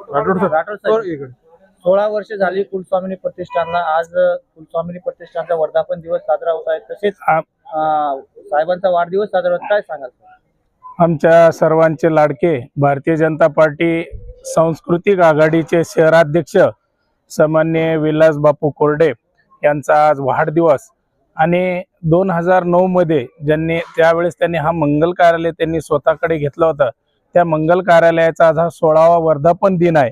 16 वर्ष झाली कुलस्वामिनी प्रतिष्ठानला। आज कुलस्वामिनी प्रतिष्ठानचा वर्धापन दिवस साजरा होत आहे, तसेच साहेबांचा वाढदिवस साजरा होत, काय सांगाल? आमच्या सर्वांचे लाडके भारतीय जनता पार्टी सांस्कृतिक आघाडीचे शहराध्यक्ष सन्माननीय विलास बापू कोरडे यांचा आज वाढदिवस आणि 2009 मध्ये त्यावेळेस त्यांनी हा मंगल कार्यालय त्यांनी स्वतःकडे घेतलं होतं। त्या मंगल कार्यालयाचा आज हा 16वा वर्धापन दिन आहे।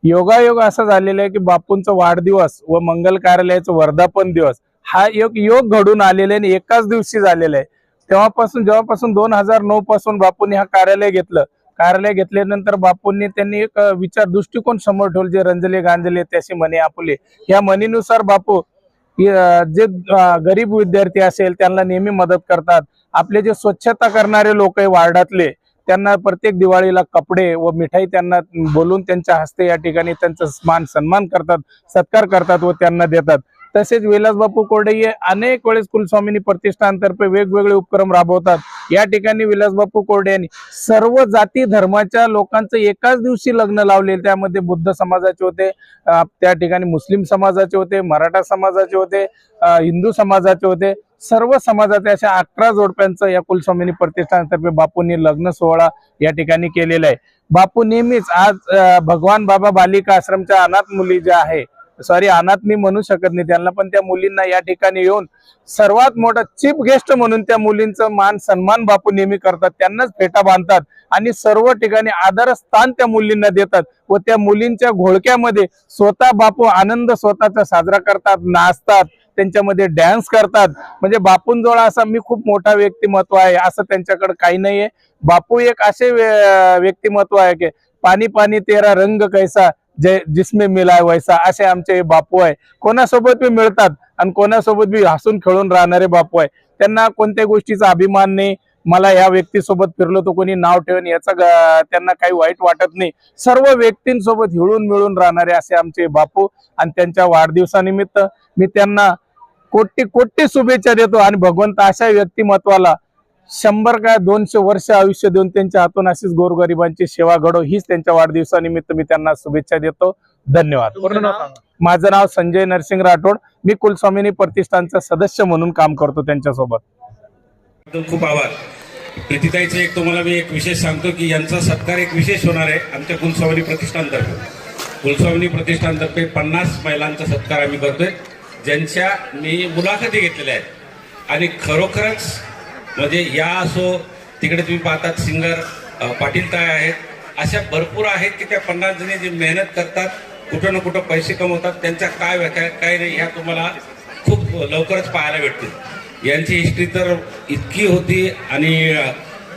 योगायोग असं झालेलं आहे की बापूंचा वाढदिवस व मंगल कार्यालयाचा वर्धापन दिवस हा योग घडून आलेला आहे, एकाच दिवशी झालेला आहे। जेव्हापासून 2009 पासून बापूंनी हा कार्यालय घेतल्यानंतर बापूंनी त्यांनी एक विचार दृष्टिकोन समोर ठेवले, जे रंजले गांजले त्याशी म्हणे आपुले, या म्हणीनुसार बापू जे गरीब विद्यार्थी असेल त्यांना नेहमी मदत करतात। आपले जे स्वच्छता करणारे लोक आहे वार्डातले, त्यांना प्रत्येक दिवाळीला कपडे व मिठाई त्यांना बोलून त्यांच्या हस्ते या ठिकाणी त्यांचा सन्मान करतात, सत्कार करतात व त्यांना देतात। तसेच विलास बापू कोरडे हे अनेक वेळेस कुलस्वामिनी प्रतिष्ठानतर्फे वेगवेगळे उपक्रम राबवतात। या ठिकाणी विलास बापू कोरडे यांनी सर्व जाती धर्माच्या लोकांचं एकाच दिवशी लग्न लावले। त्यामध्ये बुद्ध समाजाचे होते, त्या ठिकाणी मुस्लिम समाजाचे होते, मराठा समाजाचे होते, हिंदू समाजाचे होते, सर्व समाजाचे अशा 11 जोडप्यांचं या कुलस्वामिनी प्रतिष्ठानतर्फे बापूंनी लग्न सोहळा या ठिकाणी केलेला आहे। बापू नेहमीच आज भगवान बाबा बालिका आश्रमच्या अनाथ मुली ज्या आहे, अनाथ मी म्हणू शकत नाही त्यांना, पण त्या मुलींना या ठिकाणी येऊन सर्वात मोठा चीफ गेस्ट म्हणून त्या मुलींचा मान सन्मान बापू नेहमी करतात, त्यांनाच फेटा बांधतात आणि सर्व ठिकाणी आदर स्थान त्या मुलींना देतात व त्या मुलींच्या घोळक्यामध्ये स्वतः बापू आनंद स्वतःचा साजरा करतात, नाचतात, त्यांच्यामध्ये डान्स करतात। म्हणजे बापूंजवळ असा मी खूप मोठा व्यक्तिमत्व आहे असं त्यांच्याकडे काही नाहीये। बापू एक असे व्यक्तिमत्व आहे की पाणी पाणी तेरा रंग कैसा जिसमें मिलाय वैसा, असे आमचे बापू आहे। कोणासोबत बी मिळतात आणि कोणासोबत बी हसून खेळून राहणारे बापू आहे। त्यांना कोणत्या गोष्टीचा अभिमान नाही, मला या व्यक्तीसोबत फिरलो तो कोणी नाव ठेवून याचा त्यांना काही वाईट वाटत नाही। सर्व व्यक्तींसोबत हिळून मिळून राहणारे असे आमचे बापू, आणि त्यांच्या वाढदिवसानिमित्त मी त्यांना कोटी कोटी शुभेच्छा देतो आणि भगवंत अशा व्यक्तिमत्वाला 100 काय 200 वर्ष आयुष्य देऊन त्यांच्या हातून अशीच गोरगरिबांची सेवा घडो, हीच त्यांच्या वाढदिवसानिमित्त मी त्यांना शुभेच्छा देतो। धन्यवाद। माझं नाव संजय नरसिंग राठोड, मी कुलस्वामिनी प्रतिष्ठानचा सदस्य म्हणून काम करतो त्यांच्यासोबत। खूप आभार प्रीतीताईचे। एक तुम्हाला मी एक विशेष सांगतो की यांचा सत्कार एक विशेष होणार आहे आमच्या कुलस्वामिनी प्रतिष्ठानतर्फे। कुलस्वामिनी प्रतिष्ठानतर्फे 50 महिलांचा सत्कार आम्ही करतोय, ज्यांच्या मी मुलाखती घेतलेल्या आहेत। आणि खरोखरच म्हणजे या असो, तिकडे तुम्ही पाहतात सिंगर पाटील ताई आहेत, अशा भरपूर आहेत की त्या 50 जणी जी मेहनत करतात, कुठं ना कुठं पैसे कमवतात, त्यांच्या काय व्यथा काय नाही ह्या तुम्हाला खूप लवकरच पाहायला भेटतील। यांची हिस्ट्री तर इतकी होती आणि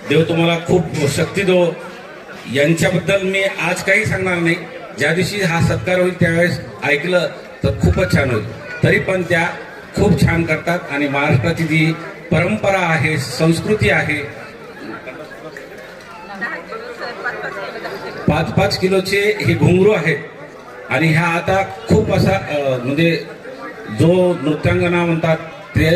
देव तुम्हाला खूप शक्ती दो। यांच्याबद्दल मी आज काही सांगणार नाही, ज्या दिवशी हा सत्कार होईल त्यावेळेस ऐकलं तर खूपच छान होईल। तरी पण त्या खूप छान करतात आणि महाराष्ट्राची जी परंपरा आहे, संस्कृती आहे, 5-5 किलोचे हे घुंगरू आहेत आणि ह्या आता खूप असा म्हणजे जो नृत्यांगना म्हणतात ते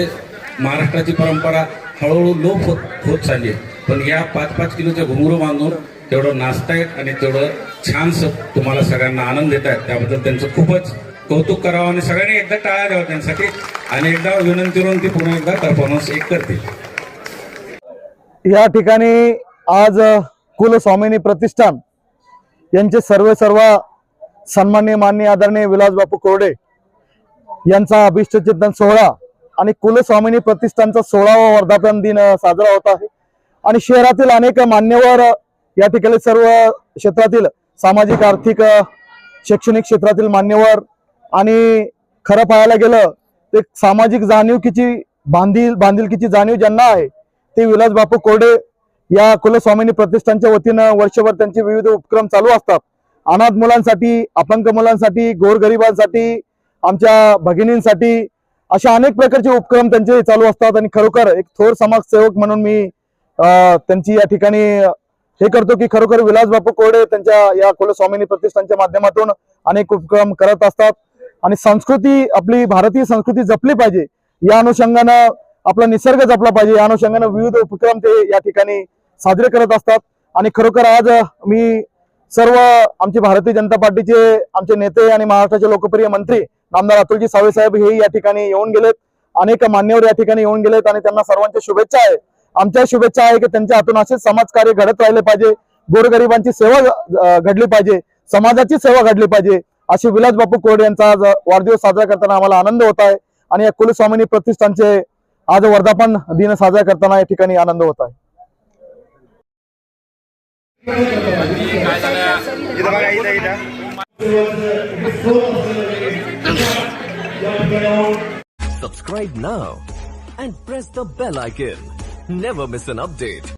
महाराष्ट्राची परंपरा हळूहळू लोप होत चालली आहे, पण या 5-5 किलोचे घुंगरू बांधून तेवढं नाचतायत आणि तेवढं छानसं तुम्हाला सगळ्यांना आनंद देत आहेत, त्याबद्दल त्यांचं खूपच कौतुक करावं आणि सगळ्यांनी एकदा टाळ्या द्यावं त्यांसाठी आणि एकदा विनंती करून ती पुन्हा एकदा परफॉर्मन्स एक करतील। या ठिकाणी आज कुलस्वामिनी प्रतिष्ठान यांचे सर्व सन्माननीय माननीय आदरणीय विलास बापू कोरडे यांचा अभिष्ट चिंतन सोहळा आणि कुलस्वामिनी प्रतिष्ठानचा 16वा वर्धापन दिन साजरा होत आहे। आणि शहरातील अनेक मान्यवर या ठिकाणी सर्व क्षेत्रातील सामाजिक आर्थिक शैक्षणिक क्षेत्रातील मान्यवर आणि खरं पाहायला गेलं ते सामाजिक जाणीवकीची बांधिलकीची जाणीव ज्यांना आहे ते विलास बापू कोरडे या कुलस्वामिनी प्रतिष्ठानच्या वतीनं वर्षभर त्यांचे विविध उपक्रम चालू असतात। अनाथ मुलांसाठी, अपंग मुलांसाठी, गोरगरिबांसाठी, आमच्या भगिनींसाठी अशा अनेक प्रकारचे उपक्रम त्यांचे चालू असतात। आणि खरोखर एक थोर समाजसेवक म्हणून मी त्यांची या ठिकाणी हे करतो की खरोखर विलास बापू कोरडे त्यांच्या या कुलस्वामिनी प्रतिष्ठानच्या माध्यमातून अनेक उपक्रम करत असतात आणि संस्कृती, आपली भारतीय संस्कृती जपली पाहिजे, या अनुषंगानं आपला निसर्ग जपला पाहिजे, या अनुषंगानं विविध उपक्रम ते या ठिकाणी साजरे करत असतात। आणि खरोखर आज मी सर्व आमचे भारतीय जनता पार्टीचे आमचे नेते आणि महाराष्ट्राचे लोकप्रिय मंत्री नामदार अतुलजी सावे साहेब हे या ठिकाणी येऊन गेलेत. अनेक मान्यवर या ठिकाणी येऊन गेलेत आणि त्यांना सर्वांच्या शुभेच्छा आहे. आमच्या शुभेच्छा आहे की त्यांच्या हातून असेच समाजकार्य घडत राहिले पाहिजे, गोरगरिबांची सेवा घडली पाहिजे, समाजाची सेवा घडली पाहिजे. अशी विलास बापू कोरडे यांचा आज वाढदिवस साजरा करताना आम्हाला आनंद होत आहे आणि या कुलस्वामिनी प्रतिष्ठानचे आज वर्धापन दिन साजरा करताना या ठिकाणी आनंद होत आहे. Subscribe now and press the bell icon. Never miss an update.